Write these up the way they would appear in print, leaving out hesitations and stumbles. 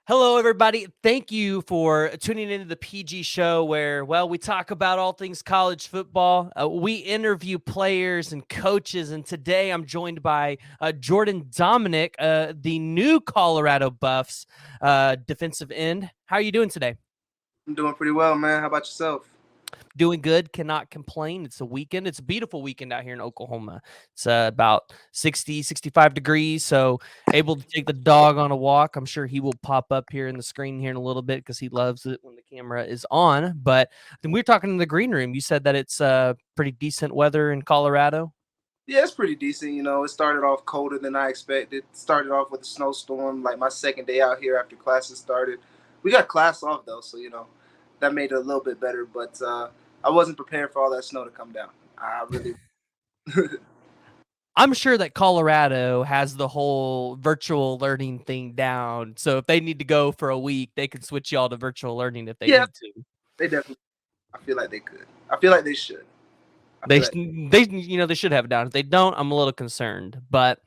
Hello, everybody. Thank you for tuning into the PG Show, where, well, we talk about all things college football. We interview players and coaches, and today I'm joined by Jordan Domineck, the new Colorado Buffs defensive end. How are you doing today? I'm doing pretty well, man. How about yourself? Doing good, cannot complain. It's a weekend. It's a beautiful weekend out here in Oklahoma. It's about 60, 65 degrees. So able to take the dog on a walk. I'm sure he will pop up here in the screen here in a little bit because he loves it when the camera is on. But then we were talking in the green room. You said that it's pretty decent weather in Colorado. Yeah, it's pretty decent. It started off colder than I expected. Started off with a snowstorm, like my second day out here after classes started. We got class off though, so that made it a little bit better. But I wasn't prepared for all that snow to come down. I really. I'm sure that Colorado has the whole virtual learning thing down. So if they need to go for a week, they can switch y'all to virtual learning if they Yeah, need to. they definitely. I feel like they could. I feel like they should. I They feel like. they should have it down. If they don't, I'm a little concerned. But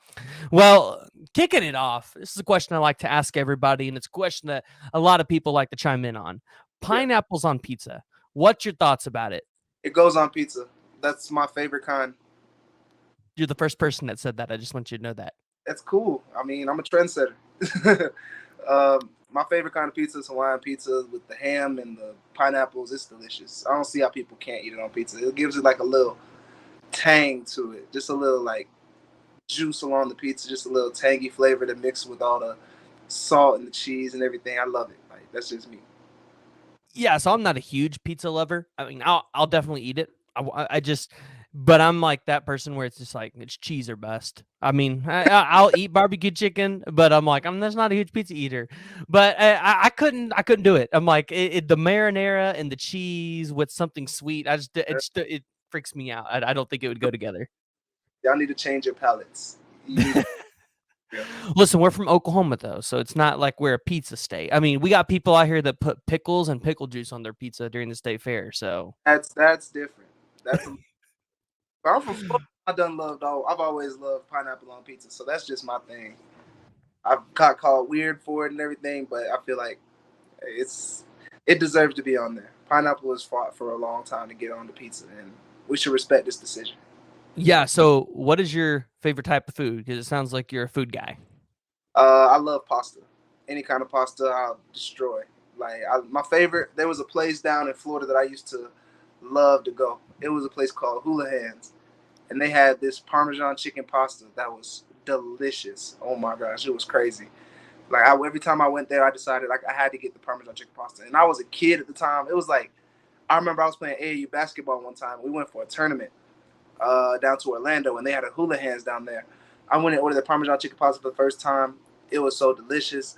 well, kicking it off, this is a question I like to ask everybody, and it's a question that a lot of people like to chime in on. Yeah, Pineapples on pizza. What's your thoughts about it? it goes on pizza. That's my favorite kind. You're the first person that said that. I just want you to know that. That's cool. I mean, I'm a trendsetter. My favorite kind of pizza is Hawaiian pizza with the ham and the pineapples. It's delicious. I don't see how people can't eat it on pizza. It gives it like a little tang to it, just a little like juice along the pizza, just a little tangy flavor to mix with all the salt and the cheese and everything. I love it. Like that's just me. Yeah, so I'm not a huge pizza lover. I mean, I'll definitely eat it. I just, but I'm like that person where it's just like it's cheese or bust. I mean, I'll eat barbecue chicken, but I'm like I'm just not a huge pizza eater. But I couldn't do it. I'm like the marinara and the cheese with something sweet. It freaks me out. I don't think it would go together. Y'all need to change your palates. You need to. Listen, we're from Oklahoma though, so it's not like we're a pizza state. I mean, we got people out here that put pickles and pickle juice on their pizza during the state fair. So That's different. That's a But I'm from Florida. I done loved all. I've always loved pineapple on pizza, so that's just my thing. I've got called weird for it and everything, but I feel like it's it deserves to be on there. Pineapple has fought for a long time to get on the pizza, and we should respect this decision. yeah. So, what is your favorite type of food? Because it sounds like you're a food guy. I love pasta. Any kind of pasta, I'll destroy. My favorite. There was a place down in Florida that I used to love to go. It was a place called Hula Hands, and they had this Parmesan chicken pasta that was delicious. Oh my gosh, it was crazy. Every time I went there, I decided like I had to get the Parmesan chicken pasta. And I was a kid at the time. It was like I remember I was playing AAU basketball one time. We went for a tournament down to Orlando, and they had a Hula Hands down there. I went and ordered the Parmesan chicken pasta for the first time. It was so delicious,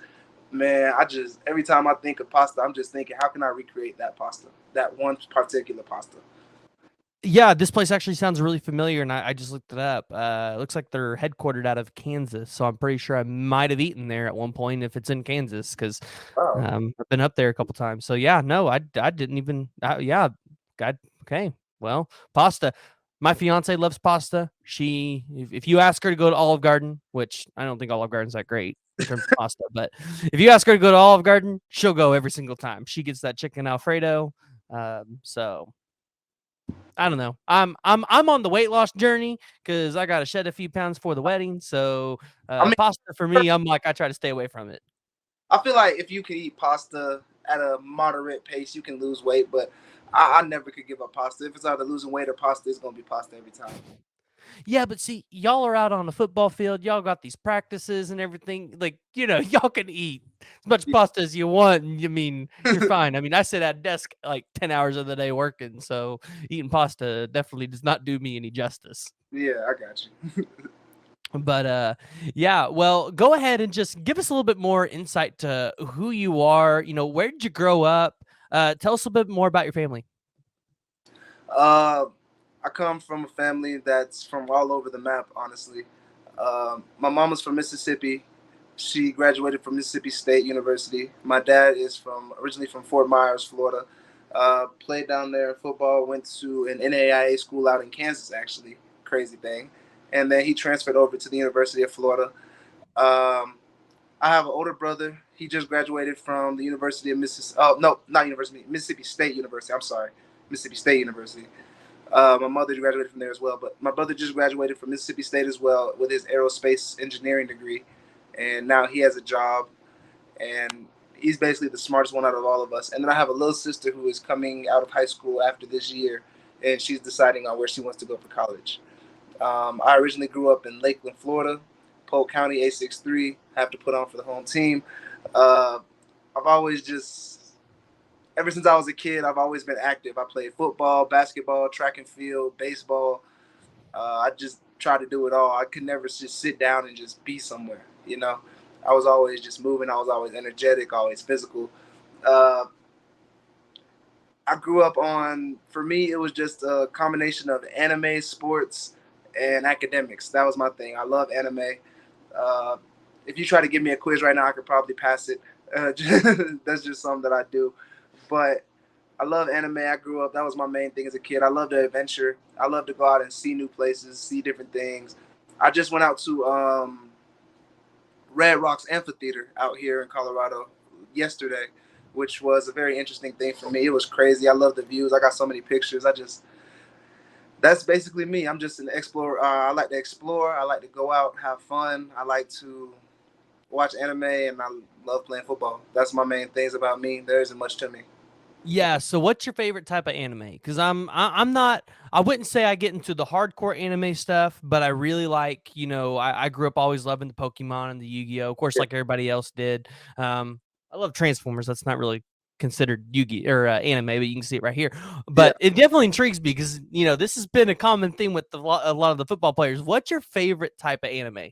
man. I just every time I think of pasta, I'm just thinking, how can I recreate that pasta, that one particular pasta? Yeah, this place actually sounds really familiar, and I just looked it up. It looks like they're headquartered out of Kansas, so I'm pretty sure I might have eaten there at one point if it's in Kansas, because Oh, I've been up there a couple times. So yeah, no, I didn't even. Yeah, God, okay, well, pasta. My fiance loves pasta. If you ask her to go to Olive Garden, which I don't think Olive Garden's that great in terms of pasta, but if you ask her to go to Olive Garden, she'll go every single time. She gets that chicken Alfredo. So I don't know. I'm on the weight loss journey because I got to shed a few pounds for the wedding. So I mean, pasta for me, I'm like I try to stay away from it. I feel like if you can eat pasta at a moderate pace, you can lose weight. But I never could give up pasta. If it's either losing weight or pasta, it's gonna be pasta every time. Yeah, but see, y'all are out on the football field. Y'all got these practices and everything. Like, y'all can eat as much pasta as you want. And I mean, you're fine. I mean, I sit at a desk like 10 hours of the day working. So eating pasta definitely does not do me any justice. Yeah, I got you. But yeah, well, go ahead and just give us a little bit more insight to who you are. Where did you grow up? Tell us a bit more about your family. Uh, I come from a family that's from all over the map, honestly. My mom is from Mississippi. She graduated from Mississippi State University. My dad is from originally from Fort Myers, Florida. Played down there in football. Went to an NAIA school out in Kansas, actually. Crazy thing. And then he transferred over to the University of Florida. Um, I have an older brother. He just graduated from the University of Mississippi. Oh no, not University, Mississippi State University. I'm sorry, Mississippi State University. My mother graduated from there as well, but my brother just graduated from Mississippi State as well with his aerospace engineering degree, and now he has a job, and he's basically the smartest one out of all of us. And then I have a little sister who is coming out of high school after this year, and she's deciding on where she wants to go for college. I originally grew up in Lakeland, Florida, Polk County, A63. Have to put on for the home team. Uh, I've always just, ever since I was a kid, I've always been active. I played football, basketball, track and field, baseball. I just try to do it all. I could never just sit down and just be somewhere. I was always just moving. I was always energetic, always physical. Uh, I grew up on, for me, it was just a combination of anime, sports, and academics. That was my thing. I love anime. Uh, if you try to give me a quiz right now, I could probably pass it. That's just something that I do. But I love anime. I grew up, that was my main thing as a kid. I love the adventure. I love to go out and see new places, see different things. I just went out to Red Rocks Amphitheater out here in Colorado yesterday, which was a very interesting thing for me. It was crazy. I love the views. I got so many pictures. That's basically me. I'm just an explorer. I like to explore. I like to go out, have fun. I like to watch anime, and I love playing football. That's my main things about me. There isn't much to me. Yeah. So, what's your favorite type of anime? Because I'm not. I wouldn't say I get into the hardcore anime stuff, but I really like. I grew up always loving the Pokemon and the Yu-Gi-Oh. Of course, Yeah. like everybody else did. I love Transformers. That's not really considered Yu-Gi or anime, but you can see it right here. Yeah. But it definitely intrigues me because this has been a common theme with a lot of the football players. What's your favorite type of anime?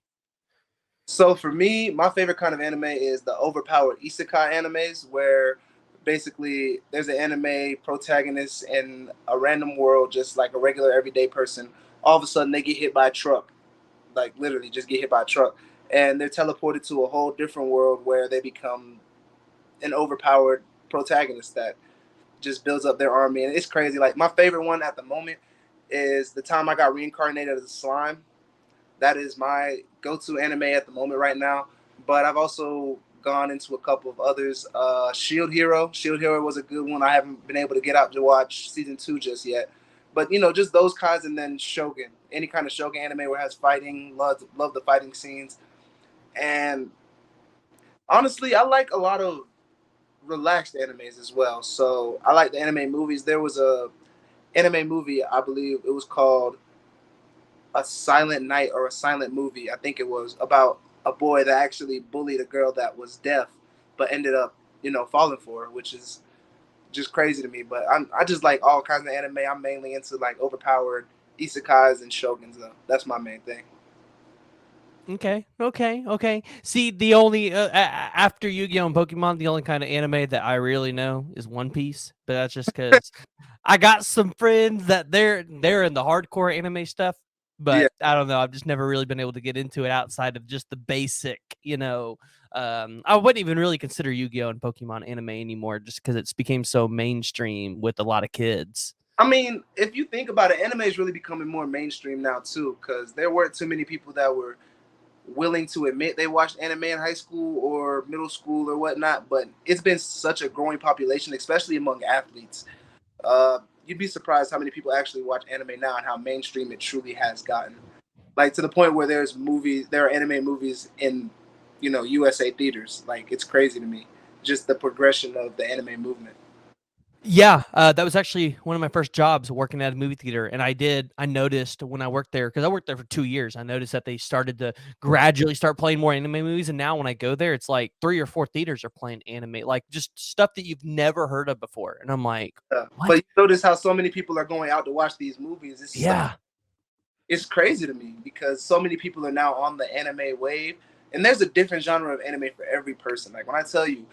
So for me, my favorite kind of anime is the overpowered isekai animes, where basically there's an anime protagonist in a random world, just like a regular everyday person. All of a sudden, they get hit by a truck, like literally just get hit by a truck, and they're teleported to a whole different world where they become an overpowered protagonist that just builds up their army. And it's crazy. Like my favorite one at the moment is the time I got reincarnated as a slime. That is my go-to anime at the moment right now. But I've also gone into a couple of others. Shield Hero. Shield Hero was a good one. I haven't been able to get out to watch season 2 just yet. But just those kinds, and then Shogun. Any kind of Shogun anime where it has fighting. Love the fighting scenes. And honestly, I like a lot of relaxed animes as well. So I like the anime movies. There was a anime movie, I believe it was called A Silent Night or A Silent Movie. I think it was about a boy that actually bullied a girl that was deaf, but ended up, falling for her, which is just crazy to me. But I just like all kinds of anime. I'm mainly into like overpowered isekais and shoguns though. That's my main thing. Okay. See, the only after Yu-Gi-Oh and Pokemon, the only kind of anime that I really know is One Piece. But that's just because I got some friends that they're in the hardcore anime stuff. Yeah. But I don't know. I've just never really been able to get into it outside of just the basic. I wouldn't even really consider Yu-Gi-Oh and Pokemon anime anymore, just because it's became so mainstream with a lot of kids. I mean, if you think about it, anime is really becoming more mainstream now too, because there weren't too many people that were willing to admit they watched anime in high school or middle school or whatnot. But it's been such a growing population, especially among athletes. You'd be surprised how many people actually watch anime now and how mainstream it truly has gotten. Like to the point where there are anime movies in, USA theaters. Like it's crazy to me, just the progression of the anime movement. Yeah, that was actually one of my first jobs working at a movie theater, and I noticed when I worked there because I worked there for 2 years. I noticed that they started to gradually start playing more anime movies, and now when I go there, it's like 3 or 4 theaters are playing anime, like just stuff that you've never heard of before. And I'm like, But what? you notice how so many people are going out to watch these movies. Yeah, It's crazy to me because so many people are now on the anime wave, and there's a different genre of anime for every person. Like when I tell you,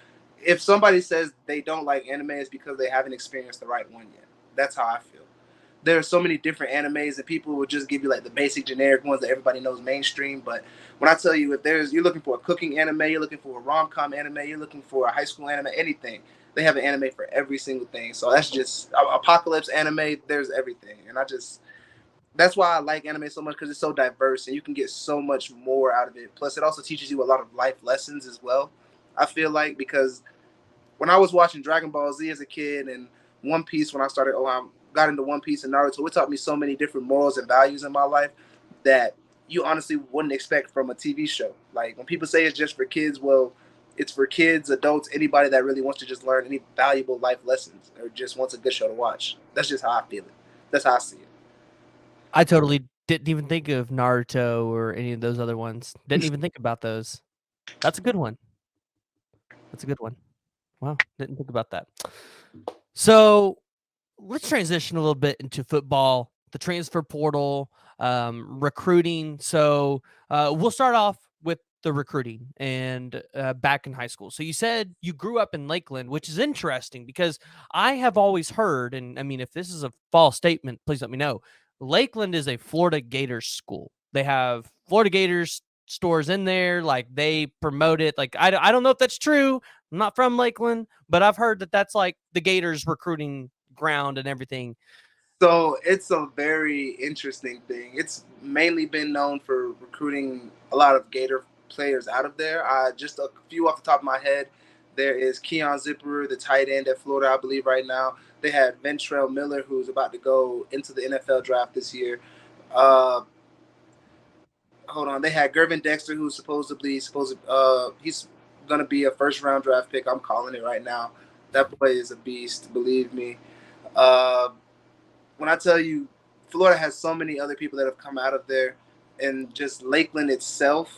if somebody says they don't like anime, it's because they haven't experienced the right one yet. That's how I feel. There are so many different animes, and people will just give you like the basic generic ones that everybody knows mainstream. But when I tell you, if you're looking for a cooking anime, you're looking for a rom-com anime, you're looking for a high school anime, anything, they have an anime for every single thing. So that's just apocalypse anime. There's everything, and I just That's why I like anime so much, because it's so diverse and you can get so much more out of it. Plus, it also teaches you a lot of life lessons as well. I feel like, because when I was watching Dragon Ball Z as a kid and One Piece when I started, got into One Piece and Naruto, it taught me so many different morals and values in my life that you honestly wouldn't expect from a TV show. Like when people say it's just for kids, well, it's for kids, adults, anybody that really wants to just learn any valuable life lessons or just wants a good show to watch. That's just how I feel it. That's how I see it. I totally didn't even think of Naruto or any of those other ones. Didn't even think about those. That's a good one. That's a good one. Wow, didn't think about that. So let's transition a little bit into football, the transfer portal, recruiting. So we'll start off with the recruiting and back in high school. So you said you grew up in Lakeland, which is interesting because I have always heard, and I mean, if this is a false statement, please let me know. Lakeland is a Florida Gators school. They have Florida Gators stores in there. Like they promote it. Like I don't know if that's true. I'm not from Lakeland, but I've heard that that's like the Gators recruiting ground and everything. So it's a very interesting thing. It's mainly been known for recruiting a lot of Gator players out of there. Just a few off the top of my head. There is Keon Zipperer, the tight end at Florida, I believe, right now. They had Ventrell Miller, who's about to go into the NFL draft this year. Uh, Hold on. They had Gervin Dexter, who's he's gonna be a first round draft pick. I'm calling it right now. That boy is a beast, believe me. Uh, when I tell you, Florida has so many other people that have come out of there, and just Lakeland itself.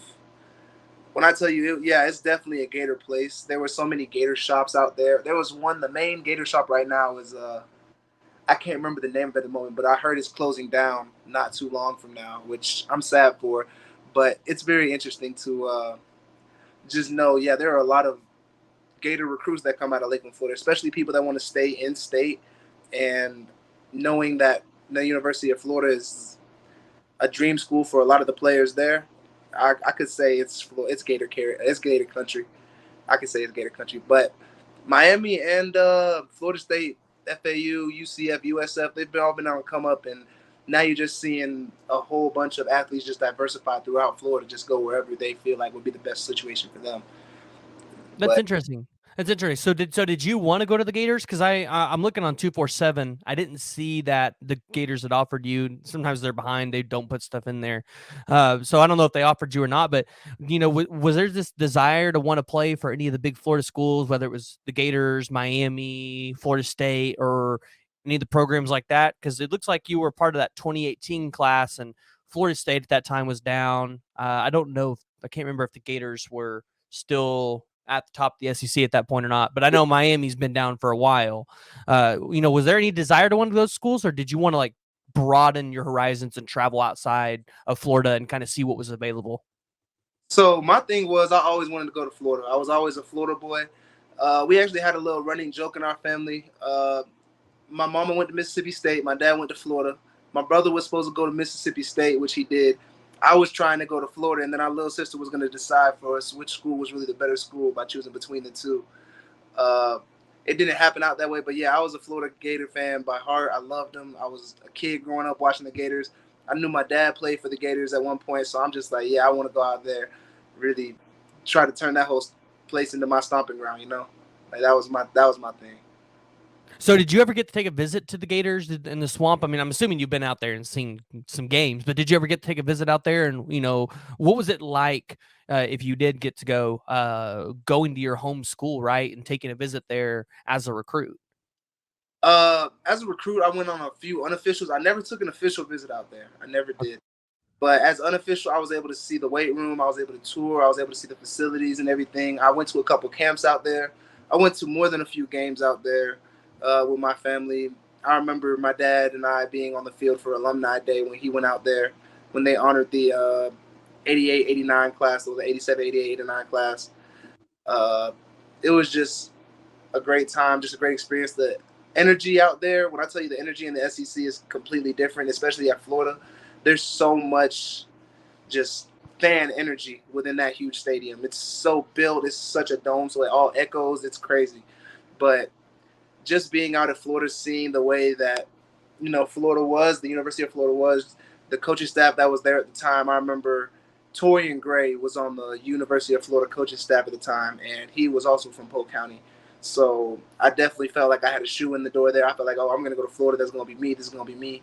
When I tell you, yeah, it's definitely a Gator place. There were so many Gator shops out there. There was one, the main Gator shop right now is I can't remember the name of it at the moment, but I heard it's closing down not too long from now, which I'm sad for. But it's very interesting to just know, yeah, there are a lot of Gator recruits that come out of Lakeland, Florida, especially people that want to stay in state, and knowing that the University of Florida is a dream school for a lot of the players there. I could say it's Gator country. I could say it's Gator country, but Miami and Florida State, FAU, UCF, USF, they've all been on the come up, and now you're just seeing a whole bunch of athletes just diversify throughout Florida, just go wherever they feel like would be the best situation for them. That's But interesting. That's interesting. So did you want to go to the Gators? Because I'm looking on 247. I didn't see that the Gators had offered you. Sometimes they're behind. They don't put stuff in there. So I don't know if they offered you or not. But was there this desire to want to play for any of the big Florida schools, whether it was the Gators, Miami, Florida State, or any of the programs like that? Because it looks like you were part of that 2018 class, and Florida State at that time was down. I don't know. I can't remember if the Gators were still at the top of the SEC at that point or not. But I know Miami's been down for a while. Was there any desire to one of those schools, or did you want to like broaden your horizons and travel outside of Florida and kind of see what was available? so my thing was, I always wanted to go to Florida. I was always a Florida boy. We actually had a little running joke in our family. My mama went to Mississippi State. My dad went to Florida. My brother was supposed to go to Mississippi State, which he did. I was trying to go to Florida, and then our little sister was going to decide for us which school was really the better school by choosing between the two. Uh, it didn't happen out that way, but yeah, I was a Florida Gator fan by heart. I loved them. I was a kid growing up watching the Gators. I knew my dad played for the Gators at one point, so I'm just like, yeah, I want to go out there, really try to turn that whole place into my stomping ground. Like that was my thing. So did you ever get to take a visit to the Gators in the swamp? I mean, I'm assuming you've been out there and seen some games, but did you ever get to take a visit out there? And what was it like if you did get to go going to your home school, right, and taking a visit there as a recruit? As a recruit, I went on a few unofficials. I never took an official visit out there. I never did. But as unofficial, I was able to see the weight room. I was able to tour. I was able to see the facilities and everything. I went to a couple camps out there. I went to more than a few games out there with my family. I remember my dad and I being on the field for Alumni Day when he went out there, when they honored the 88, 89 class, or the 87, 88, 89 class. Uh, it was just a great time, just a great experience. The energy out there, when I tell you the energy in the SEC is completely different, especially at Florida, there's so much just fan energy within that huge stadium. It's so built, it's such a dome, so it all echoes. It's crazy. But just being out of Florida, seeing the way that Florida was, the University of Florida was, the coaching staff that was there at the time. I remember Torian Gray was on the University of Florida coaching staff at the time, and he was also from Polk County. So I definitely felt like I had a shoe in the door there. I felt like, oh, I'm going to go to Florida. That's going to be me. This is going to be me.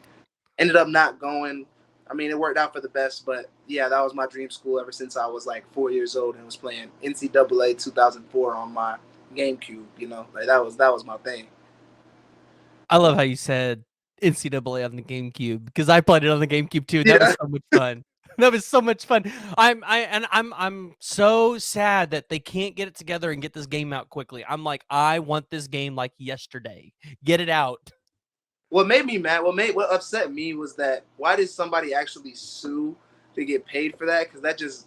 Ended up not going. I mean, it worked out for the best, but yeah, that was my dream school ever since I was like 4 years old and was playing NCAA 2004 on my GameCube. Like that was my thing. I love how you said NCAA on the GameCube because I played it on the GameCube too. And that was Yeah. so much fun. That was so much fun. I'm so sad that they can't get it together and get this game out quickly. I'm like, I want this game like yesterday. Get it out. What made me mad, what upset me was that why did somebody actually sue to get paid for that? Because that just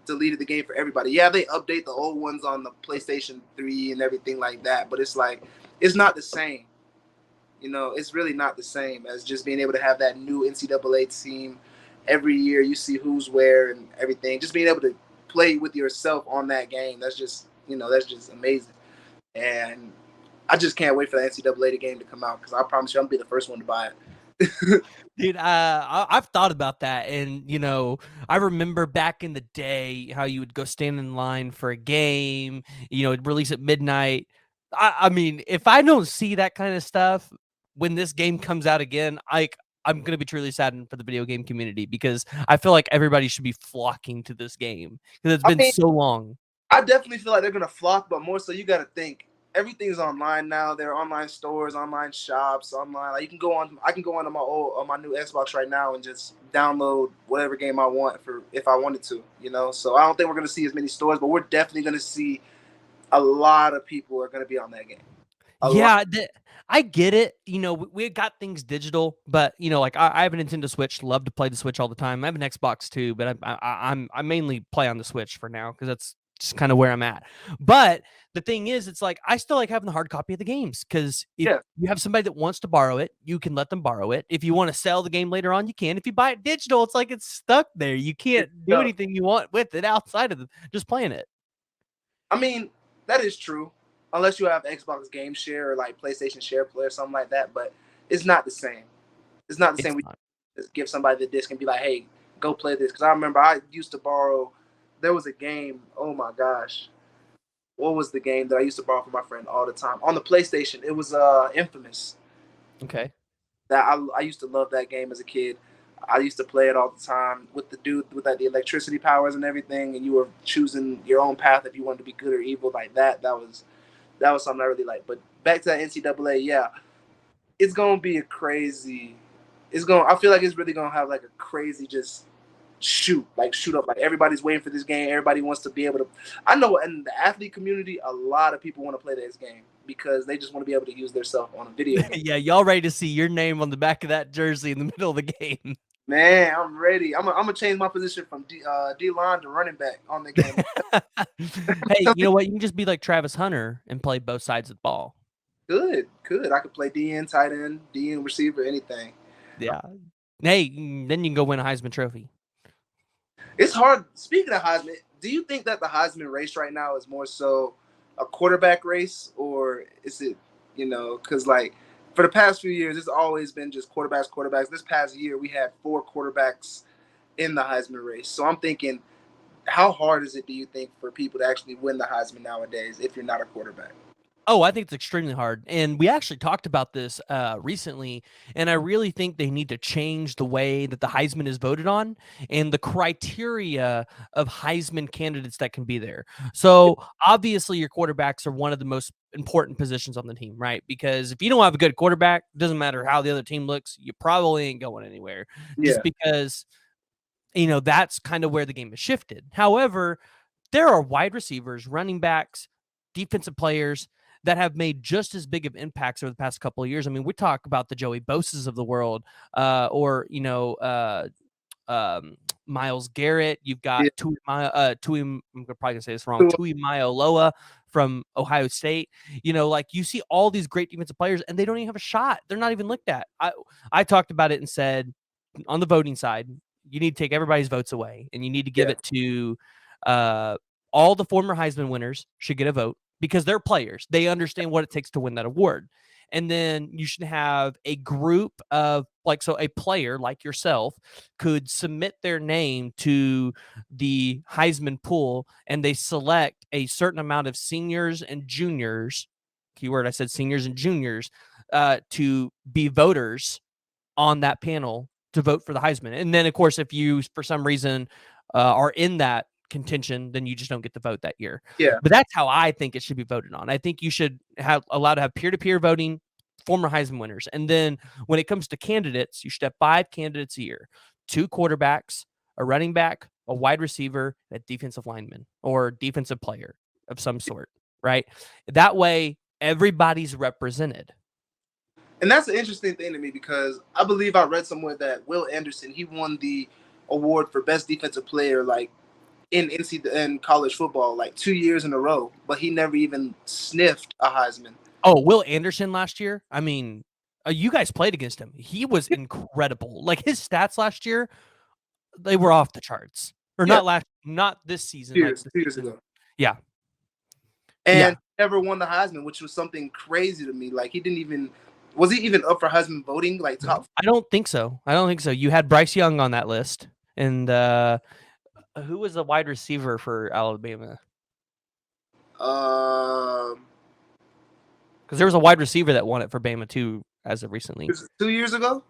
deleted the game for everybody. Yeah, they update the old ones on the PlayStation 3 and everything like that, but it's like it's not the same. It's really not the same as just being able to have that new NCAA team every year. You see who's where and everything. Just being able to play with yourself on that game. That's just amazing. And I just can't wait for the NCAA game to come out because I promise you, I'm gonna be the first one to buy it. Dude, I've thought about that, and I remember back in the day how you would go stand in line for a game, it'd release at midnight. I mean, if I don't see that kind of stuff when this game comes out again, I'm gonna be truly saddened for the video game community because I feel like everybody should be flocking to this game because it's I been mean, so long. I definitely feel like they're gonna flock, but more so you got to think everything's online now. There are online stores, online shops, online. Like you can go on. I can go on my new Xbox right now and just download whatever game I want for if I wanted to. So I don't think we're gonna see as many stores, but we're definitely gonna see a lot of people are gonna be on that game. A lot. Yeah, I get it. We got things digital, but like I have a Nintendo Switch. Love to play the Switch all the time. I have an Xbox too, but I mainly play on the Switch for now because that's just kind of where I'm at. But the thing is, it's like I still like having the hard copy of the games because if Yeah. you have somebody that wants to borrow it, you can let them borrow it. If you want to sell the game later on, you can. If you buy it digital, it's like it's stuck there. You can't do So, anything you want with it outside of just playing it. I mean, that is true, unless you have Xbox Game Share or like PlayStation Share Play or something like that. But it's not the same. It's not the It's same. We not. just give somebody the disc and be like, "Hey, go play this." Because I remember I used to borrow. There was a game. Oh my gosh, what was the game that I used to borrow from my friend all the time on the PlayStation? It was Infamous. Okay. That I used to love that game as a kid. I used to play it all the time with the dude with like the electricity powers and everything, and you were choosing your own path if you wanted to be good or evil like that. That was something I really liked. But back to that NCAA, yeah, it's gonna be a crazy. I feel like it's really gonna have like a crazy just shoot up. Like everybody's waiting for this game. Everybody wants to be able to. I know in the athlete community, a lot of people want to play this game because they just want to be able to use their self on a video game. Yeah, y'all ready to see your name on the back of that jersey in the middle of the game. Man, I'm ready. I'm gonna change my position from D-line to running back on the game. Hey, you know what? You can just be like Travis Hunter and play both sides of the ball. Good. I could play DN tight end, DN receiver, anything. Yeah. Hey, then you can go win a Heisman Trophy. It's hard. Speaking of Heisman, do you think that the Heisman race right now is more so a quarterback race, or is it, because like for the past few years, it's always been just quarterbacks. This past year, we had 4 quarterbacks in the Heisman race. So I'm thinking, how hard is it, do you think, for people to actually win the Heisman nowadays if you're not a quarterback? Oh, I think it's extremely hard. And we actually talked about this recently. And I really think they need to change the way that the Heisman is voted on and the criteria of Heisman candidates that can be there. So obviously, your quarterbacks are one of the most important positions on the team, right? Because if you don't have a good quarterback, it doesn't matter how the other team looks, you probably ain't going anywhere Yeah, just because, that's kind of where the game has shifted. However, there are wide receivers, running backs, defensive players that have made just as big of impacts over the past couple of years. I mean, we talk about the Joey Bosa's of the world, or Miles Garrett. You've got yeah, Tui. I'm probably gonna say this wrong. Tui Maioloa from Ohio State. Like you see all these great defensive players, and they don't even have a shot. They're not even looked at. I talked about it and said on the voting side, you need to take everybody's votes away, and you need to give yeah, it to all the former Heisman winners should get a vote because they're players. They understand what it takes to win that award. and then you should have a group of so a player like yourself could submit their name to the Heisman pool, and they select a certain amount of seniors and juniors. Keyword, I said seniors and juniors, to be voters on that panel to vote for the Heisman. And then, of course, if you, for some reason, are in that contention, then you just don't get the vote that year. Yeah. But that's how I think it should be voted on. I think you should have allowed to have peer-to-peer voting, former Heisman winners. And then when it comes to candidates, you should have 5 candidates a year, 2 quarterbacks, a running back, a wide receiver, a defensive lineman or defensive player of some sort, right? That way, everybody's represented. And that's an interesting thing to me because I believe I read somewhere that Will Anderson, he won the award for best defensive player like in college football like 2 years in a row, but he never even sniffed a Heisman. Oh, Will Anderson last year? I mean, you guys played against him. He was incredible. Like his stats last year, they were off the charts. Or not this season. 2 years ago. Yeah. And never won the Heisman, which was something crazy to me. Like was he even up for Heisman voting? Like top? I don't think so. You had Bryce Young on that list, and who was the wide receiver for Alabama? Because there was a wide receiver that won it for Bama too, as of recently. 2 years ago.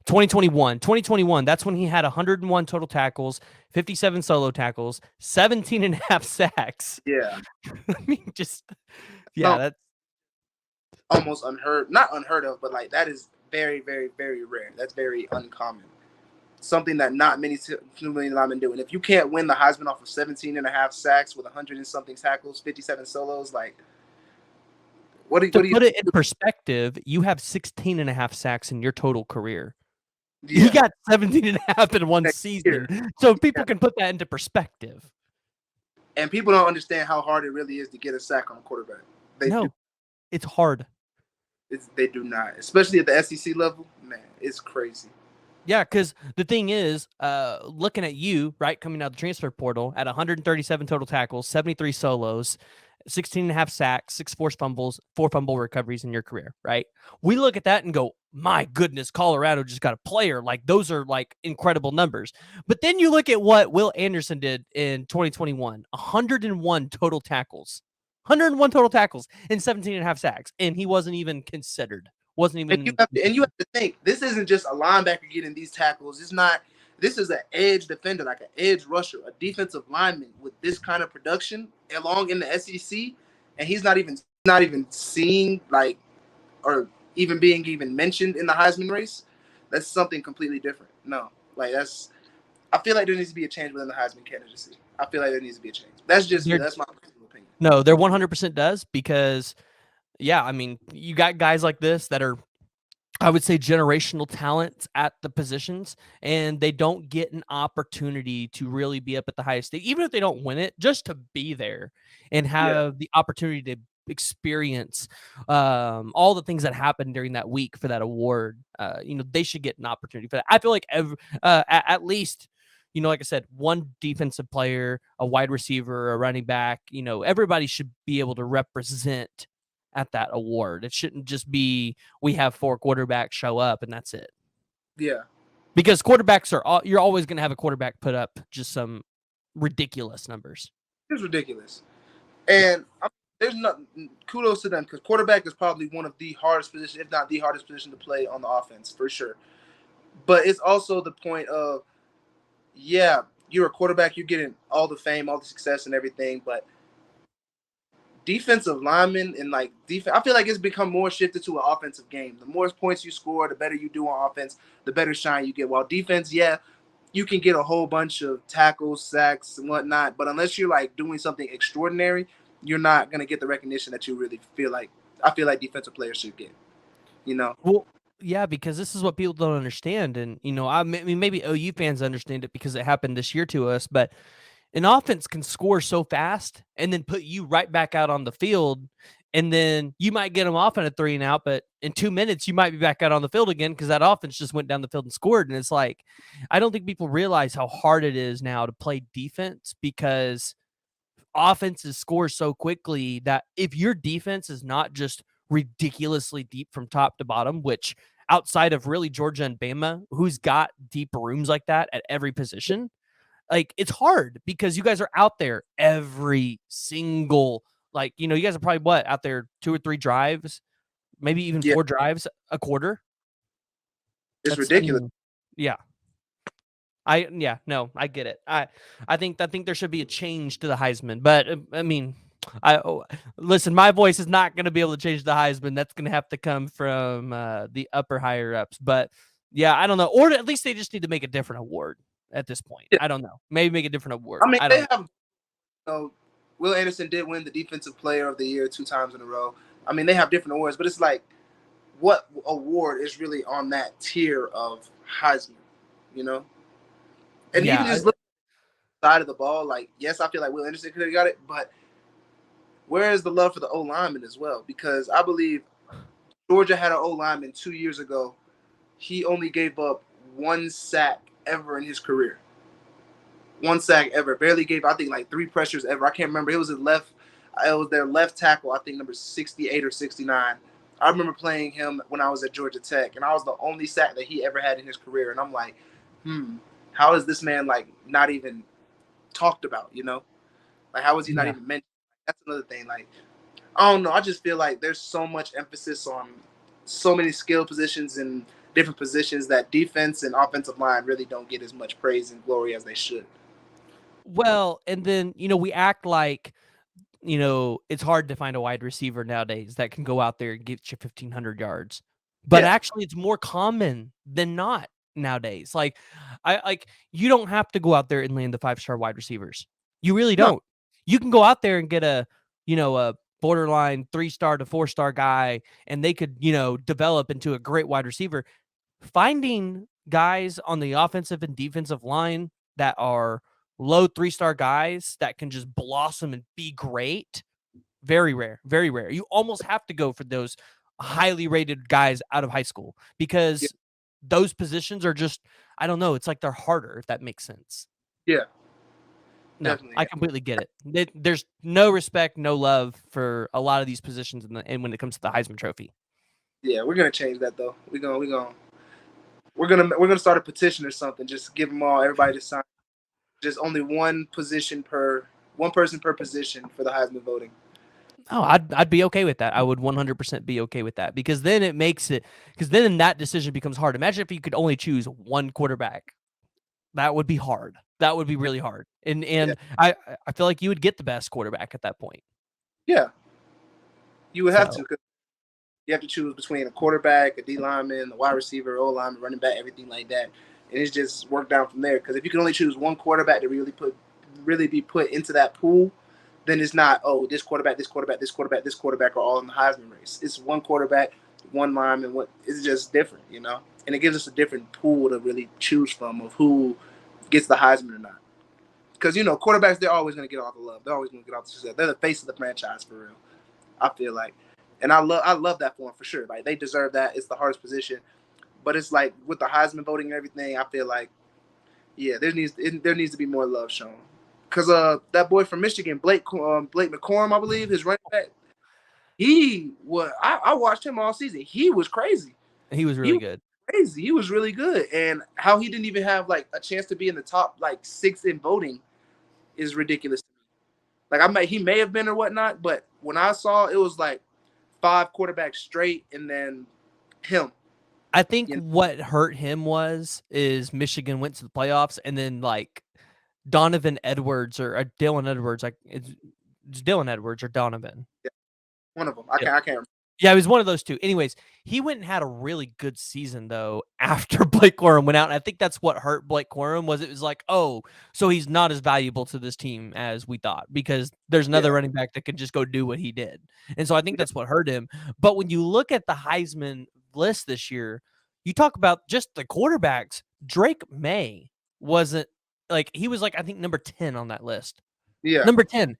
2021. That's when he had 101 total tackles, 57 solo tackles, 17 and a half sacks. Yeah. I mean, that's almost not unheard of, but like that is very, very, very rare. That's very uncommon. Something that not many linemen do. And if you can't win the Heisman off of 17 and a half sacks with 100 and something tackles, 57 solos, like put it in perspective, you have 16 and a half sacks in your total career. Yeah. He got 17 and a half in one season. So people can put that into perspective. And people don't understand how hard it really is to get a sack on a quarterback. It's hard. They do not, especially at the SEC level. Man, it's crazy. Yeah, because the thing is, looking at you, right, coming out of the transfer portal at 137 total tackles, 73 solos, 16 and a half sacks, 6 forced fumbles, 4 fumble recoveries in your career, right? We look at that and go, my goodness, Colorado just got a player. Like, those are, like, incredible numbers. But then you look at what Will Anderson did in 2021, 101 total tackles. 101 total tackles and 17 and a half sacks, and he wasn't even considered. And you have to think, this isn't just a linebacker getting these tackles. This is an edge defender, like an edge rusher, a defensive lineman with this kind of production along in the SEC, and he's not even seeing like or even being mentioned in the Heisman race. That's something completely different. No, like I feel like there needs to be a change within the Heisman candidacy. I feel like there needs to be a change. That's my personal opinion. No, there 100% does because, yeah, I mean, you got guys like this that are, I would say, generational talents at the positions, and they don't get an opportunity to really be up at the highest stage, even if they don't win it, just to be there and have the opportunity to experience all the things that happened during that week for that award. They should get an opportunity for that. I feel like at least, like I said, one defensive player, a wide receiver, a running back, everybody should be able to represent at that award. It shouldn't just be we have 4 quarterbacks show up and that's it. Yeah. Because quarterbacks you're always going to have a quarterback put up just some ridiculous numbers. It's ridiculous. And there's kudos to them because quarterback is probably one of the hardest positions, if not the hardest position to play on the offense, for sure. But it's also the point of, yeah, you're a quarterback, you're getting all the fame, all the success and everything, but defensive linemen and like defense, I feel like it's become more shifted to an offensive game. The more points you score, the better you do on offense, the better shine you get. While defense, yeah, you can get a whole bunch of tackles, sacks, and whatnot, but unless you're like doing something extraordinary, you're not gonna get the recognition that you really feel like. I feel like defensive players should get. Well, yeah, because this is what people don't understand, and I mean, maybe OU fans understand it because it happened this year to us, but an offense can score so fast and then put you right back out on the field, and then you might get them off on a 3 and out, but in 2 minutes you might be back out on the field again because that offense just went down the field and scored. And it's like, I don't think people realize how hard it is now to play defense because offenses score so quickly that if your defense is not just ridiculously deep from top to bottom, which outside of really Georgia and Bama, who's got deep rooms like that at every position, like it's hard because you guys are out there every single, like, you guys are probably out there 2 or 3 drives, maybe even Yeah, 4 drives a quarter. it's That's, I ridiculous. mean, yeah. No, I get it. I think there should be a change to the Heisman, but I mean, listen, my voice is not going to be able to change the Heisman. That's going to have to come from the upper higher ups. But yeah, I don't know, or at least they just need to make a different award at this point. Yeah. I don't know. Maybe make a different award. I mean, I they don't know. have. Will Anderson did win the Defensive Player of the Year 2 times in a row. I mean, they have different awards, but it's like, what award is really on that tier of Heisman? You know, and even Yeah, just look at the side of the ball. Like, yes, I feel like Will Anderson could have got it, but where is the love for the O lineman as well? Because I believe Georgia had an O lineman 2 years ago. He only gave up 1 sack ever in his career. 1 sack ever. Barely gave, I think, like 3 pressures ever. I can't remember. It was their left tackle, I think number 68 or 69. I remember playing him when I was at Georgia Tech, and I was the only sack that he ever had in his career. And I'm like, how is this man like not even talked about? Like, how is he not yeah. even mentioned? That's another thing. Like, I don't know. I just feel like there's so much emphasis on so many skill positions and different positions that defense and offensive line really don't get as much praise and glory as they should. Well, and then we act like it's hard to find a wide receiver nowadays that can go out there and get you 1,500 yards. But Yeah. actually, it's more common than not nowadays. Like, you don't have to go out there and land the 5-star wide receivers. You really No. don't. You can go out there and get a borderline 3-star to 4-star guy, and they could, develop into a great wide receiver. Finding guys on the offensive and defensive line that are low 3-star guys that can just blossom and be great, very rare, very rare. You almost have to go for those highly rated guys out of high school Yeah. because those positions are just, I don't know, it's like they're harder, if that makes sense. Yeah. No, Definitely. I completely get it. There's no respect, no love for a lot of these positions and when it comes to the Heisman Trophy. Yeah, we're gonna change that though. We're gonna start a petition or something. Just give them all, everybody to sign. Just only one person per position for the Heisman voting. Oh, I'd be okay with that. I would 100% be okay with that because then that decision becomes hard. Imagine if you could only choose one quarterback. That would be hard. That would be really hard. And Yeah, I feel like you would get the best quarterback at that point. yeah, you would have to. So, 'Cause you have to choose between a quarterback, a D lineman, a wide receiver, O lineman, running back, everything like that, and it's just worked down from there. Because if you can only choose one quarterback to really be put into that pool, then it's not, oh, this quarterback, this quarterback, this quarterback, this quarterback are all in the Heisman race. It's one quarterback, one lineman. It's just different. And it gives us a different pool to really choose from of who gets the Heisman or not. Because quarterbacks, they're always going to get all the love. They're always going to get all the success. They're the face of the franchise for real. I feel like, and I love that for them for sure. Like, they deserve that. It's the hardest position, but it's like with the Heisman voting and everything. I feel like, yeah, there needs to be more love shown. Cause that boy from Michigan, Blake McCorum, I believe, his running back, I watched him all season. He was crazy. he was He really was good. crazy. He was really good, and how he didn't even have like a chance to be in the top like 6 in voting is ridiculous to me. Like, he may have been or whatnot, but when I saw, it was like 5 quarterbacks straight, and then him. I think You know? what hurt him is Michigan went to the playoffs and then like Donovan Edwards or Dylan Edwards, like it's Dylan Edwards or Donovan. Yeah, one of them. I can't remember. Yeah, it was one of those 2. Anyways, he went and had a really good season though after Blake Corum went out. And I think that's what hurt Blake Corum it was like, oh, so he's not as valuable to this team as we thought because there's another Yeah, running back that can just go do what he did. And so I think that's what hurt him. But when you look at the Heisman list this year, you talk about just the quarterbacks. Drake May wasn't like he was like I think number 10 on that list. yeah, Number 10.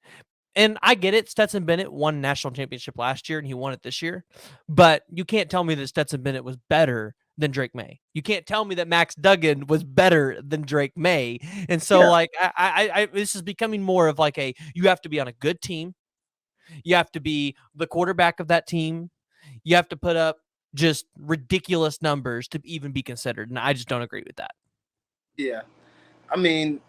And I get it. Stetson Bennett won national championship last year, and he won it this year. But you can't tell me that Stetson Bennett was better than Drake May. You can't tell me that Max Duggan was better than Drake May. And so, yeah, like, this is becoming more of like you have to be on a good team. You have to be the quarterback of that team. you have to put up just ridiculous numbers to even be considered. And I just don't agree with that. Yeah. I mean,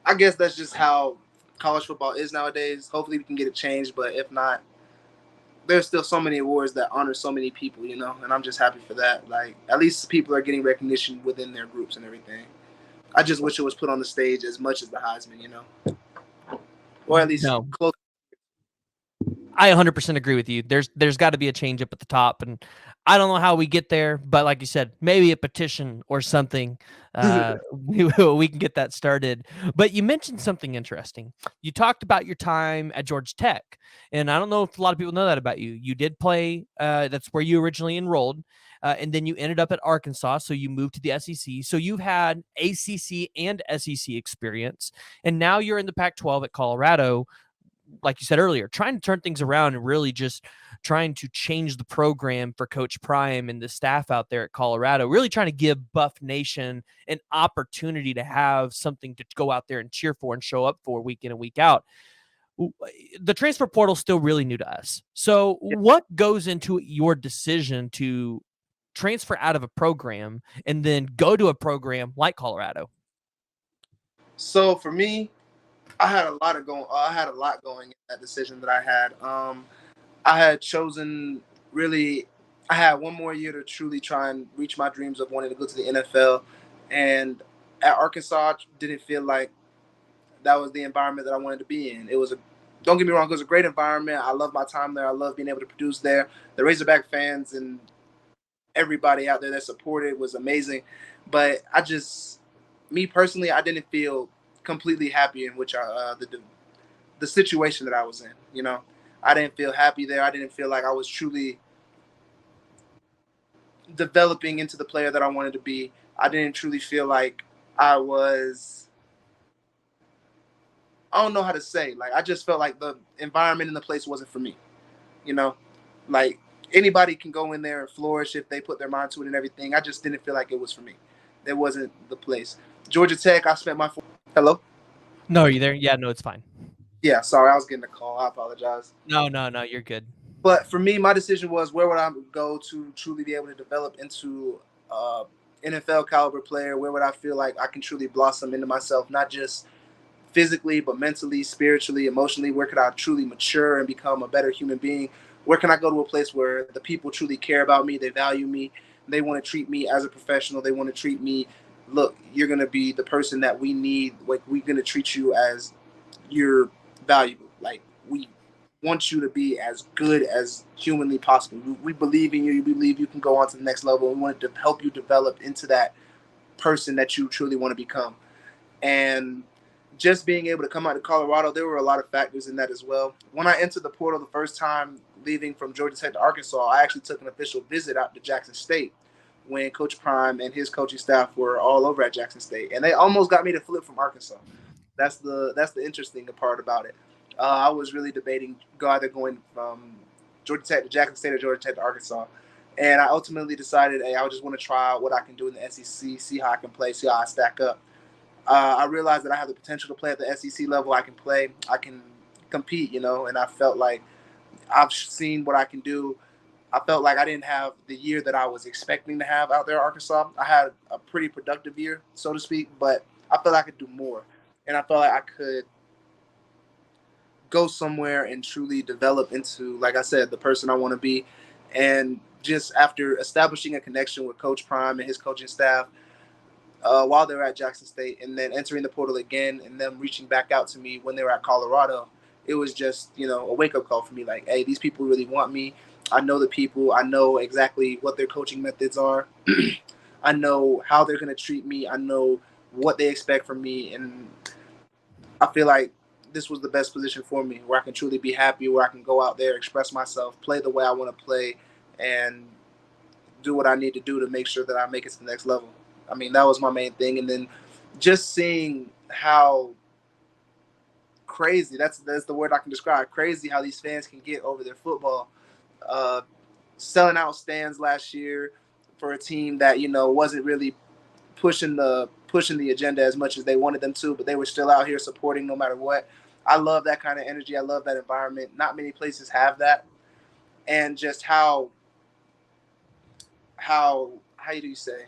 I guess that's just how college football is nowadays. Hopefully we can get it changed, but if not, there's still so many awards that honor so many people, and I'm just happy for that. Like, at least people are getting recognition within their groups and everything. I just wish it was put on the stage as much as the Heisman, or at least No, close. I 100% agree with you. There's got to be a change up at the top, and I don't know how we get there, but like you said, maybe a petition or something. We can get that started. But you mentioned something interesting. You talked about your time at Georgia Tech, and I don't know if a lot of people know that about you. You did play. That's where you originally enrolled, and then you ended up at Arkansas, so you moved to the SEC. So you've had ACC and SEC experience, and now you're in the Pac-12 at Colorado, like you said earlier, trying to turn things around and really just trying to change the program for Coach Prime and the staff out there at Colorado, really trying to give Buff Nation an opportunity to have something to go out there and cheer for and show up for week in and week out. The transfer portal is still really new to us. So what goes into your decision to transfer out of a program and then go to a program like Colorado? So for me, I had a lot going in that decision that I had. I had chosen really. I had one more year to truly try and reach my dreams of wanting to go to the NFL, and at Arkansas, didn't feel like that was the environment that I wanted to be in. Don't get me wrong, it was a great environment. I love my time there. I love being able to produce there. The Razorback fans and everybody out there that supported was amazing, but me personally, I didn't feel completely happy in which the situation that I was in. I didn't feel happy there. I didn't feel like I was truly developing into the player that I wanted to be. I didn't truly feel like I was. I don't know how to say. Like, I just felt like the environment in the place wasn't for me. You know, like, anybody can go in there and flourish if they put their mind to it and everything. I just didn't feel like it was for me. It wasn't the place. Georgia Tech. I spent my hello. No, are you there? Yeah, no, it's fine. Yeah, sorry, I was getting a call. I apologize. No, you're good. But for me, my decision was where would I go to truly be able to develop into NFL caliber player? Where would I feel like I can truly blossom into myself, not just physically, but mentally, spiritually, emotionally? Where could I truly mature and become a better human being? Where can I go to a place where the people truly care about me, they value me, they want to treat me as a professional, they want to treat me, look, you're going to be the person that we need, like, we're going to treat you as you're valuable. Like, we want you to be as good as humanly possible. We believe in you. We believe you can go on to the next level. We want to help you develop into that person that you truly want to become. And just being able to come out to Colorado, there were a lot of factors in that as well. When I entered the portal the first time, leaving from Georgia Tech to Arkansas, I actually took an official visit out to Jackson State when Coach Prime and his coaching staff were all over at Jackson State, and they almost got me to flip from Arkansas. That's the interesting part about it. I was really debating either going from Georgia Tech to Jackson State or Georgia Tech to Arkansas, and I ultimately decided, hey, I just want to try out what I can do in the SEC, see how I can play, see how I stack up. I realized that I have the potential to play at the SEC level. I can play, I can compete, and I felt like I've seen what I can do. I felt like I didn't have the year that I was expecting to have out there at Arkansas. I had a pretty productive year, so to speak, but I felt like I could do more. And I felt like I could go somewhere and truly develop into, like I said, the person I want to be. And just after establishing a connection with Coach Prime and his coaching staff, while they were at Jackson State, and then entering the portal again, and them reaching back out to me when they were at Colorado, it was just, a wake-up call for me. Like, hey, these people really want me. I know the people. I know exactly what their coaching methods are. I know how they're going to treat me. I know what they expect from me. And I feel like this was the best position for me, where I can truly be happy, where I can go out there, express myself, play the way I want to play, and do what I need to do to make sure that I make it to the next level. I mean, that was my main thing. And then just seeing how crazy, that's the word I can describe, crazy how these fans can get over their football. Uh, Selling out stands last year for a team that, wasn't really pushing the agenda as much as they wanted them to, but they were still out here supporting no matter what. I love that kind of energy. I love that environment. Not many places have that. and just how do you say,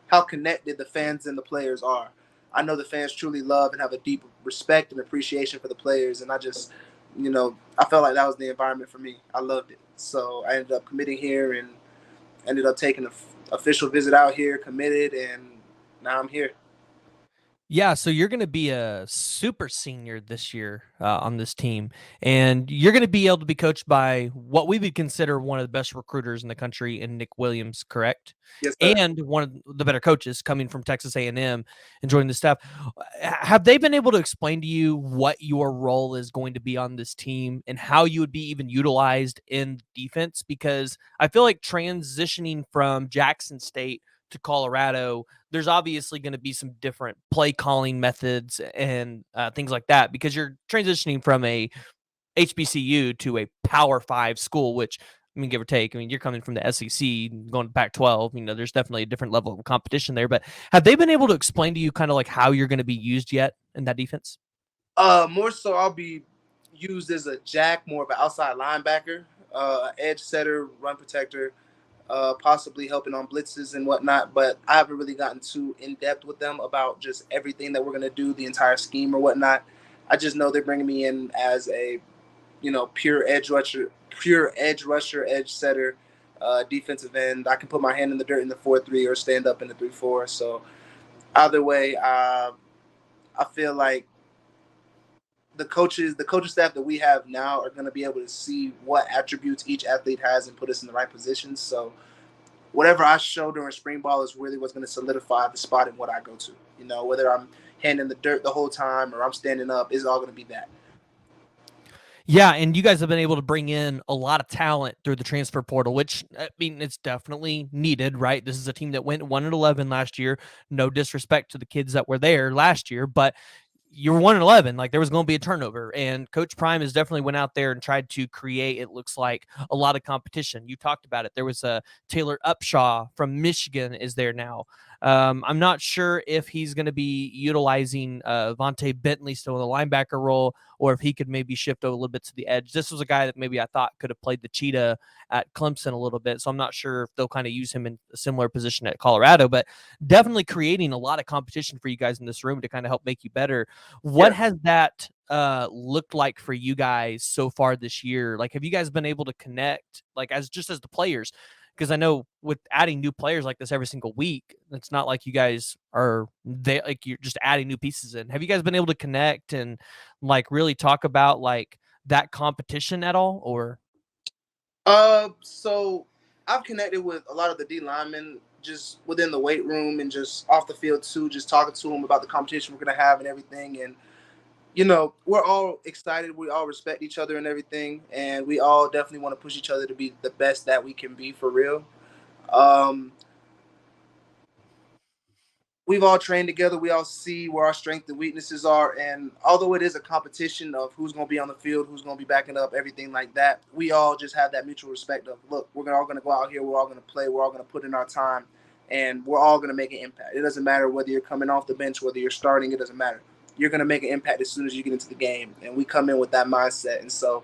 how connected the fans and the players are. I know the fans truly love and have a deep respect and appreciation for the players, and I just, I felt like that was the environment for me. I loved it, so I ended up committing here and ended up taking an official visit out here, committed, and now I'm here. Yeah, so you're going to be a super senior this year on this team, and you're going to be able to be coached by what we would consider one of the best recruiters in the country, in Nick Williams, correct? Yes, sir. And one of the better coaches coming from Texas A&M and joining the staff. Have they been able to explain to you what your role is going to be on this team and how you would be even utilized in defense? Because I feel like transitioning from Jackson State to Colorado, there's obviously going to be some different play calling methods and things like that because you're transitioning from a HBCU to a Power Five school, which I mean, give or take. I mean, you're coming from the SEC, going to Pac-12. There's definitely a different level of competition there. But have they been able to explain to you kind of like how you're going to be used yet in that defense? More so, I'll be used as a jack, more of an outside linebacker, edge setter, run protector, possibly helping on blitzes and whatnot. But I haven't really gotten too in depth with them about just everything that we're gonna do, the entire scheme or whatnot. I just know they're bringing me in as a, pure edge rusher, edge setter, defensive end. I can put my hand in the dirt in the 4-3 or stand up in the 3-4. So either way, I feel like the coaching staff that we have now are going to be able to see what attributes each athlete has and put us in the right positions. So whatever I show during spring ball is really what's going to solidify the spot in what I go to. Whether I'm handing the dirt the whole time or I'm standing up, is all going to be that. Yeah, and you guys have been able to bring in a lot of talent through the transfer portal, which I mean it's definitely needed, right? This is a team that went 1-11 last year. No disrespect to the kids that were there last year, but you were 1-11. Like there was going to be a turnover, and Coach Prime has definitely went out there and tried to create. It looks like a lot of competition. You talked about it. There was a Taylor Upshaw from Michigan is there now. I'm not sure if he's going to be utilizing Vontae Bentley still in the linebacker role, or if he could maybe shift a little bit to the edge. This was a guy that maybe I thought could have played the cheetah at Clemson a little bit, so I'm not sure if they'll kind of use him in a similar position at Colorado, but definitely creating a lot of competition for you guys in this room to kind of help make you better. What Yeah. has that looked like for you guys so far this year? Like, have you guys been able to connect, like, as the players? Because I know with adding new players like this every single week, it's not like you guys are they like you're just adding new pieces in. Have you guys been able to connect and like really talk about like that competition at all? Or So I've connected with a lot of the D linemen just within the weight room and just off the field too, just talking to them about the competition we're gonna have and everything. And we're all excited. We all respect each other and everything, and we all definitely want to push each other to be the best that we can be for real. Um, we've all trained together. We all see where our strengths and weaknesses are. And although it is a competition of who's going to be on the field, who's going to be backing up, everything like that, we all just have that mutual respect of, look, we're all going to go out here. We're all going to play. We're all going to put in our time. And we're all going to make an impact. It doesn't matter whether you're coming off the bench, whether you're starting. It doesn't matter. You're going to make an impact as soon as you get into the game. And we come in with that mindset. And so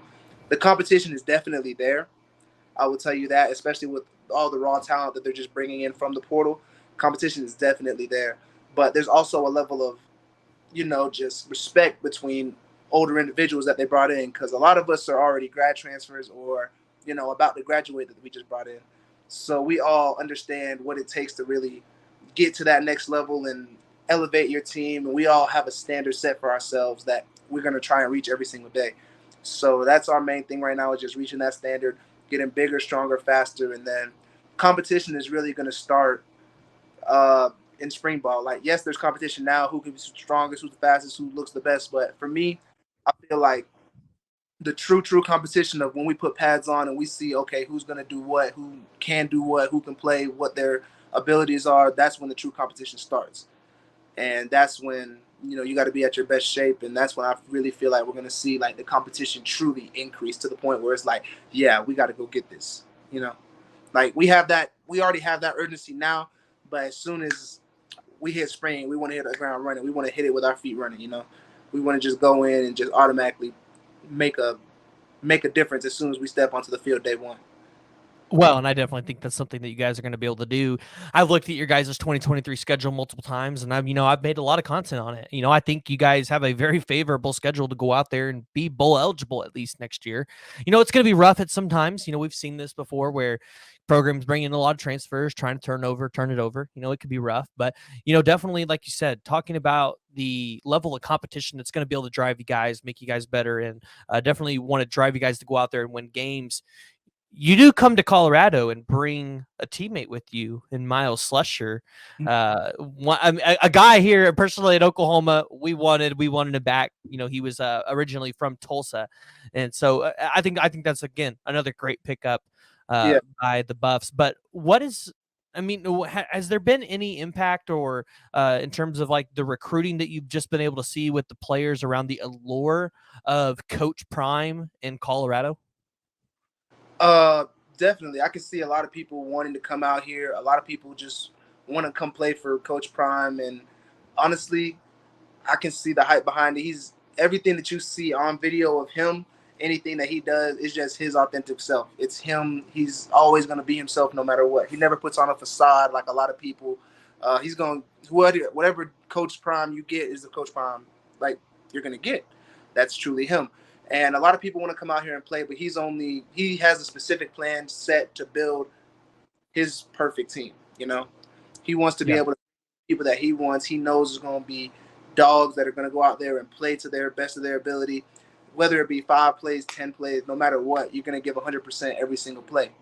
the competition is definitely there. I will tell you that, especially with all the raw talent that they're just bringing in from the portal. Competition is definitely there, but there's also a level of, just respect between older individuals that they brought in, because a lot of us are already grad transfers or, about to graduate that we just brought in. So we all understand what it takes to really get to that next level and elevate your team. And we all have a standard set for ourselves that we're going to try and reach every single day. So that's our main thing right now, is just reaching that standard, getting bigger, stronger, faster. And then competition is really going to start in spring ball. Like, yes, there's competition now. Who can be the strongest, who's the fastest, who looks the best. But for me, I feel like the true competition of when we put pads on and we see, okay, who's going to do what, who can do what, who can play, what their abilities are, that's when the true competition starts. And that's when, you got to be at your best shape. And that's when I really feel like we're going to see like the competition truly increase to the point where it's like, yeah, we got to go get this, like we already have that urgency now, but as soon as we hit spring, we want to hit the ground running. We want to hit it with our feet running. We want to just go in and just automatically make a make a difference as soon as we step onto the field day one. Well, and I definitely think that's something that you guys are going to be able to do. I've looked at your guys' 2023 schedule multiple times, and I've made a lot of content on it. I think you guys have a very favorable schedule to go out there and be bowl eligible at least next year. It's going to be rough at some times. We've seen this before where programs bring in a lot of transfers, trying to turn it over. It could be rough, but definitely, like you said, talking about the level of competition that's going to be able to drive you guys, make you guys better, and definitely want to drive you guys to go out there and win games. You do come to Colorado and bring a teammate with you in Miles Slusher, a guy here personally in Oklahoma. We wanted him back. He was originally from Tulsa, and so I think that's again another great pickup Yeah. by the Buffs. But has there been any impact or in terms of like the recruiting that you've just been able to see with the players around the allure of Coach Prime in Colorado? Definitely. I can see a lot of people wanting to come out here. A lot of people just want to come play for Coach Prime. And honestly, I can see the hype behind it. He's everything that you see on video of him, anything that he does is just his authentic self. It's him. He's always going to be himself no matter what. He never puts on a facade like a lot of people. He's going whatever Coach Prime you get is the Coach Prime like you're going to get. That's truly him. And a lot of people want to come out here and play, but he has a specific plan set to build his perfect team. He wants to be Yeah. able to people that he wants. He knows is going to be dogs that are going to go out there and play to their best of their ability, whether it be 5 plays, 10 plays, no matter what. You're going to give 100% every single play.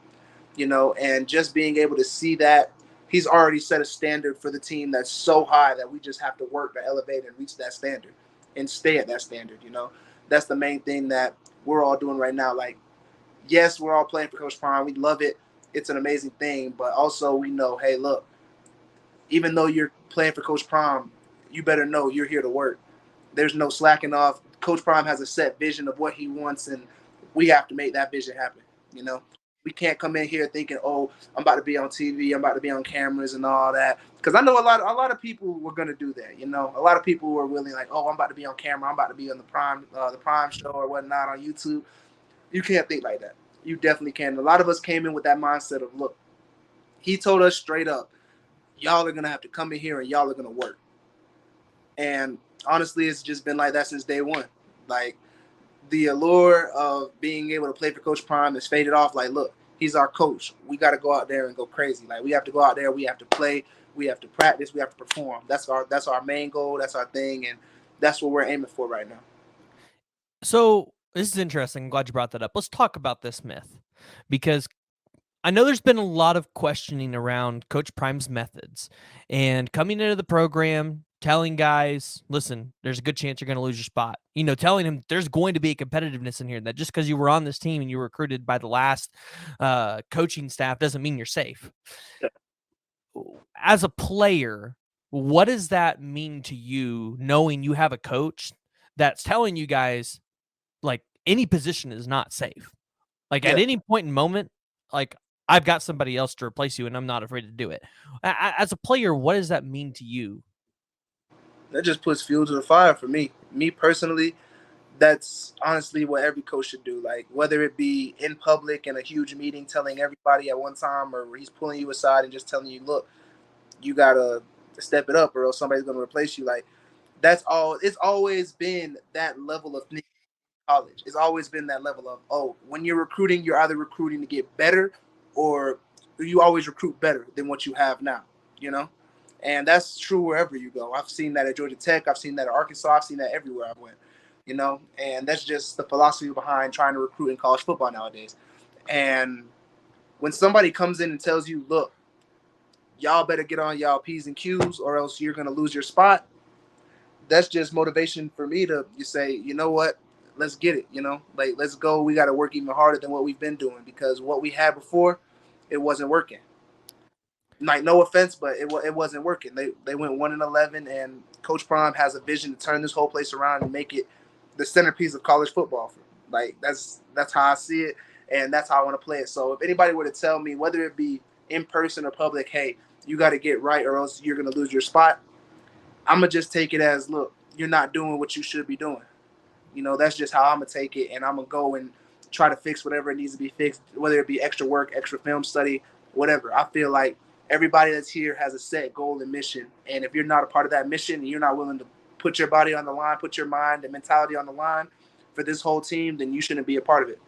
And just being able to see that he's already set a standard for the team that's so high that we just have to work to elevate and reach that standard and stay at that standard. That's the main thing that we're all doing right now. Like, yes, we're all playing for Coach Prime. We love it. It's an amazing thing, but also we know, hey, look, even though you're playing for Coach Prime, you better know you're here to work. There's no slacking off. Coach Prime has a set vision of what he wants, and we have to make that vision happen. We can't come in here thinking, "Oh, I'm about to be on TV, I'm about to be on cameras and all that." Because I know a lot of people were gonna do that. A lot of people were willing, like, "Oh, I'm about to be on camera, I'm about to be on the Prime show or whatnot on YouTube." You can't think like that. You definitely can. A lot of us came in with that mindset of, look, he told us straight up, y'all are gonna have to come in here and y'all are gonna work. And honestly, it's just been like that since day one. Like, the allure of being able to play for Coach Prime has faded off. Like, look, he's our coach. We got to go out there and go crazy. Like, we have to go out there. We have to play. We have to practice. We have to perform. That's our main goal. That's our thing, and that's what we're aiming for right now. So this is interesting. I'm glad you brought that up. Let's talk about this myth because I know there's been a lot of questioning around Coach Prime's methods and coming into the program, telling guys, listen, there's a good chance you're going to lose your spot. Telling him there's going to be a competitiveness in here, that just because you were on this team and you were recruited by the last coaching staff doesn't mean you're safe. As a player, what does that mean to you, knowing you have a coach that's telling you guys, like, any position is not safe? Like, Yeah, at any point in moment, like, I've got somebody else to replace you, and I'm not afraid to do it. As a player, what does that mean to you? that just puts fuel to the fire for me. Me personally, that's honestly what every coach should do. Like, whether it be in public in a huge meeting, telling everybody at one time, or he's pulling you aside and just telling you, look, you gotta step it up, or else somebody's gonna replace you. Like, that's all. It's always been that level of college. It's always been that level of, oh, when you're recruiting, you're either recruiting to get better, or you always recruit better than what you have now. You know, and that's true wherever you go. I've seen that at Georgia Tech. I've seen that at Arkansas. I've seen that everywhere I went. And that's just the philosophy behind trying to recruit in college football nowadays. And when somebody comes in and tells you, look, y'all better get on y'all P's and Q's or else you're going to lose your spot, that's just motivation for me to you say, you know what, let's get it. Like, let's go. We got to work even harder than what we've been doing, because what we had before, it wasn't working. Like, no offense, but it wasn't working. They went 1-11, and Coach Prime has a vision to turn this whole place around and make it the centerpiece of college football. Like, that's how I see it, and that's how I want to play it. So if anybody were to tell me, whether it be in person or public, hey, you got to get right or else you're gonna lose your spot, I'm gonna just take it as, look, you're not doing what you should be doing. That's just how I'm gonna take it, and I'm gonna go and try to fix whatever it needs to be fixed, whether it be extra work, extra film study, whatever. I feel like everybody that's here has a set goal and mission. And if you're not a part of that mission and you're not willing to put your body on the line, put your mind and mentality on the line for this whole team, then you shouldn't be a part of it.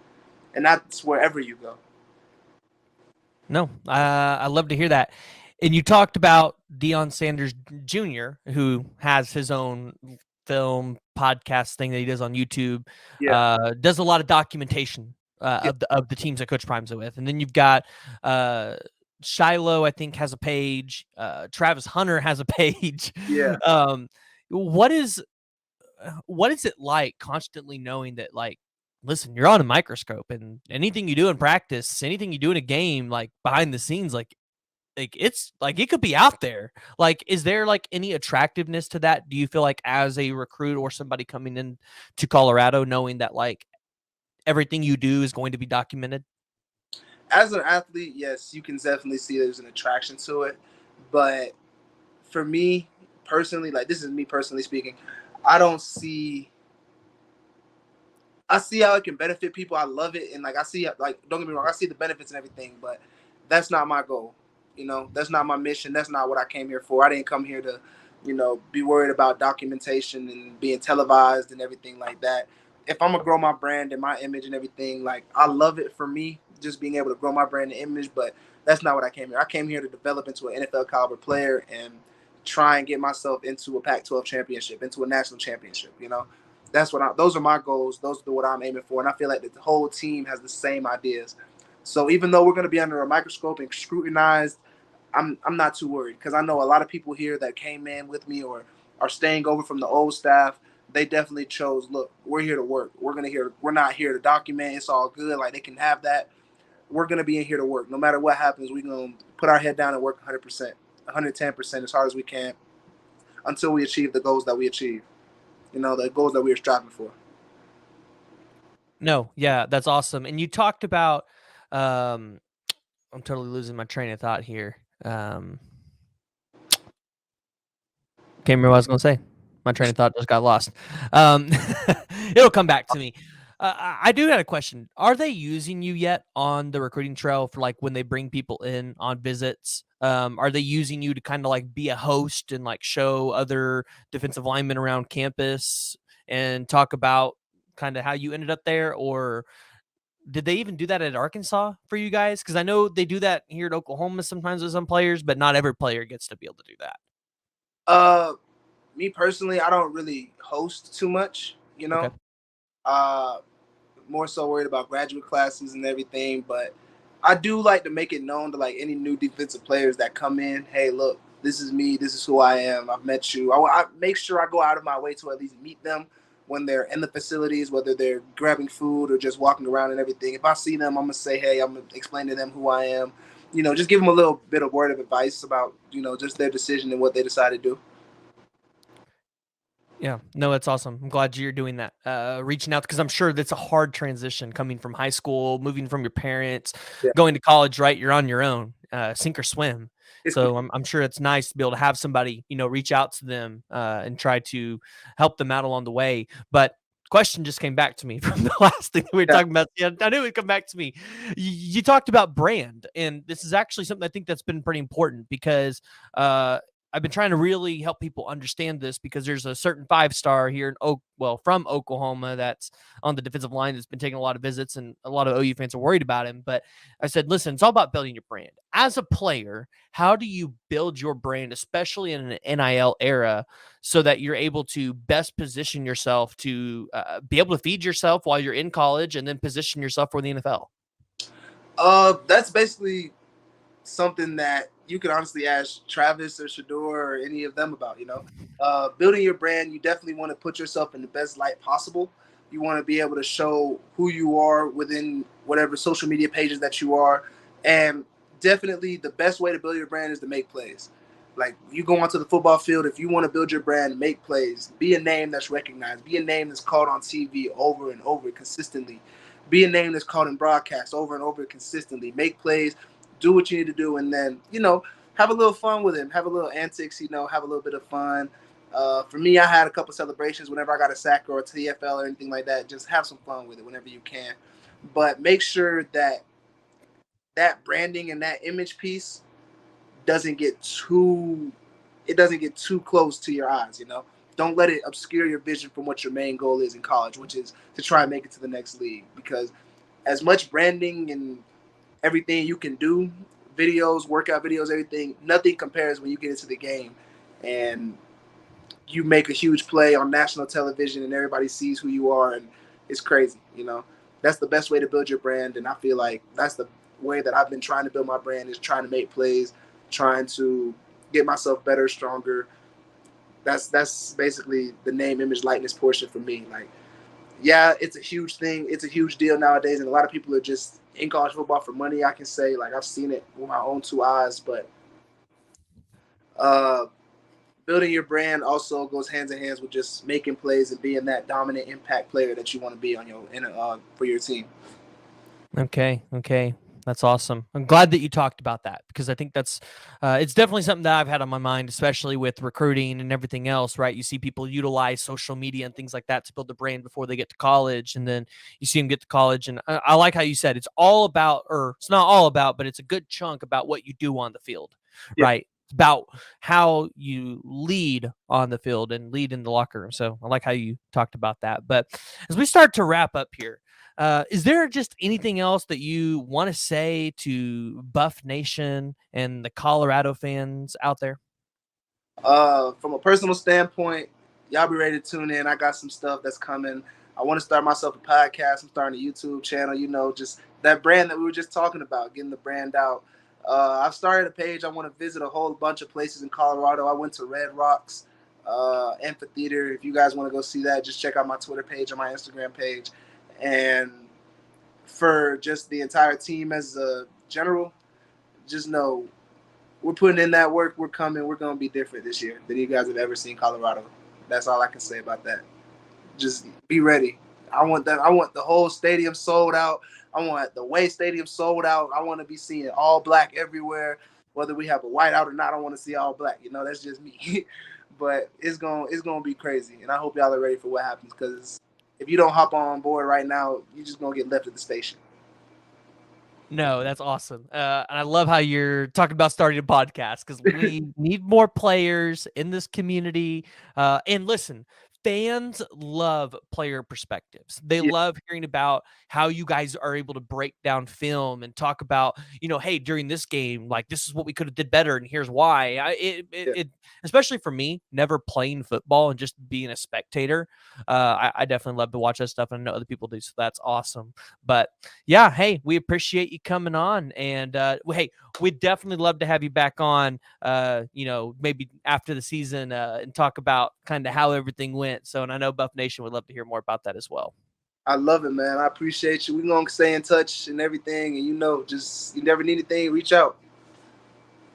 And that's wherever you go. No, I love to hear that. And you talked about Deion Sanders Jr., who has his own film podcast thing that he does on YouTube. Yeah. Does a lot of documentation Yeah. of the teams that Coach Prime's with. And then you've got Shiloh, I think, has a page. Travis Hunter has a page. Yeah. What is it like constantly knowing that, like, listen, you're on a microscope, and anything you do in practice, anything you do in a game, like behind the scenes, like it's like it could be out there. Like, is there like any attractiveness to that? Do you feel like as a recruit or somebody coming in to Colorado, knowing that like everything you do is going to be documented? As an athlete, yes, you can definitely see there's an attraction to it. But for me personally, like this is me personally speaking, I don't see I see how it can benefit people. I love it, and like I see, like don't get me wrong, I see the benefits and everything, but that's not my goal. You know, that's not my mission. That's not what I came here for. I didn't come here to, be worried about documentation and being televised and everything like that. If I'm gonna grow my brand and my image and everything, like I love it for me, just being able to grow my brand and image. But that's not what I came here. I came here to develop into an NFL caliber player and try and get myself into a Pac-12 championship, into a national championship. Those are my goals. Those are what I'm aiming for. And I feel like the whole team has the same ideas. So even though we're going to be under a microscope and scrutinized, I'm not too worried because I know a lot of people here that came in with me or are staying over from the old staff. They definitely chose, look, we're here to work. We're not here to document. It's all good. Like they can have that. We're going to be in here to work. No matter what happens, we're going to put our head down and work 100%, 110% as hard as we can until we achieve the goals that we achieve. The goals that we are striving for. No, yeah, that's awesome. And you talked about, I'm totally losing my train of thought here. Can't remember what I was going to say. My train of thought just got lost. It'll come back to me. I do have a question. Are they using you yet on the recruiting trail for like when they bring people in on visits? Are they using you to kind of like be a host and like show other defensive linemen around campus and talk about kind of how you ended up there? Or did they even do that at Arkansas for you guys? Because I know they do that here at Oklahoma sometimes with some players, but not every player gets to be able to do that. Me personally, I don't really host too much, Okay. More so worried about graduate classes and everything, but I do like to make it known to like any new defensive players that come in, hey, look, this is me, this is who I am, I've met you. I make sure I go out of my way to at least meet them when they're in the facilities, whether they're grabbing food or just walking around and everything. If I see them, I'm gonna say, hey, I'm gonna explain to them who I am, just give them a little bit of word of advice about, just their decision and what they decide to do. Yeah, no, it's awesome. I'm glad you're doing that. Reaching out because I'm sure that's a hard transition coming from high school, moving from your parents, Yeah. going to college. Right, you're on your own, sink or swim. It's, So I'm sure it's nice to be able to have somebody, reach out to them and try to help them out along the way. But question just came back to me from the last thing we were talking about. Yeah, I knew it would come back to me. You talked about brand, and this is actually something I think that's been pretty important because I've been trying to really help people understand this because there's a certain 5-star here in from Oklahoma that's on the defensive line that's been taking a lot of visits, and a lot of OU fans are worried about him. But I said, listen, it's all about building your brand. As a player, how do you build your brand, especially in an NIL era, so that you're able to best position yourself to be able to feed yourself while you're in college and then position yourself for the NFL? That's basically something that you could honestly ask Travis or Shador or any of them about. Building your brand, you definitely want to put yourself in the best light possible. You want to be able to show who you are within whatever social media pages that you are. And definitely the best way to build your brand is to make plays. Like you go onto the football field, if you want to build your brand, make plays, be a name that's recognized, be a name that's called on TV over and over consistently, be a name that's called in broadcast over and over consistently, make plays, do what you need to do, and then, have a little fun with him, have a little antics, have a little bit of fun. For me, I had a couple celebrations whenever I got a sack or a TFL or anything like that. Just have some fun with it whenever you can. but make sure that that branding and that image piece doesn't get too it doesn't get too close to your eyes. Don't let it obscure your vision from what your main goal is in college, which is to try and make it to the next league. Because as much branding and everything you can do, videos, workout videos, everything, nothing compares when you get into the game and you make a huge play on national television and everybody sees who you are, and it's crazy. That's the best way to build your brand, and I feel like that's the way that I've been trying to build my brand, is trying to make plays, trying to get myself better, stronger. That's basically the name, image, likeness portion for me. Like, yeah, it's a huge thing. It's a huge deal nowadays, and a lot of people are just in college football for money. I can say, like, I've seen it with my own two eyes, but uh, building your brand also goes hands in hands with just making plays and being that dominant impact player that you want to be on for your team. Okay. Okay. That's awesome. I'm glad that you talked about that because I think that's it's definitely something that I've had on my mind, especially with recruiting and everything else, right? You see people utilize social media and things like that to build the brand before they get to college. And then you see them get to college. And I like how you said it's all about, or it's not all about, but it's a good chunk about what you do on the field, Yeah. right? It's about how you lead on the field and lead in the locker room. So I like how you talked about that. But as we start to wrap up here, is there just anything else that you want to say to Buff Nation and the Colorado fans out there? From a personal standpoint, y'all be ready to tune in. I got some stuff that's coming. I want to start myself a podcast. I'm starting a YouTube channel. Just that brand that we were just talking about, getting the brand out. I've started a page. I want to visit a whole bunch of places in Colorado. I went to Red Rocks Amphitheater. If you guys want to go see that, just check out my Twitter page or my Instagram page. And for just the entire team as a general, just know we're putting in that work. We're coming. We're going to be different this year than you guys have ever seen Colorado. That's all I can say about that. Just be ready. I want that. I want the whole stadium sold out. I want the Way Stadium sold out. I want to be seeing all black everywhere, whether we have a whiteout or not. I want to see all black. That's just me. But it's gonna be crazy, and I hope y'all are ready for what happens. Because if you don't hop on board right now, you're just gonna get left at the station. No, that's awesome. And I love how you're talking about starting a podcast because we need more players in this community. And listen, fans love player perspectives. They Yeah, love hearing about how you guys are able to break down film and talk about, hey, during this game, like this is what we could have did better, and here's why. yeah. It especially for me, never playing football and just being a spectator. I definitely love to watch that stuff, and I know other people do, so that's awesome. But yeah, hey, we appreciate you coming on, and hey, we'd definitely love to have you back on, maybe after the season, and talk about kind of how everything went. So, and I know Buff Nation would love to hear more about that as well. I love it, man. I appreciate you. We're gonna stay in touch and everything, and just you never need anything, reach out.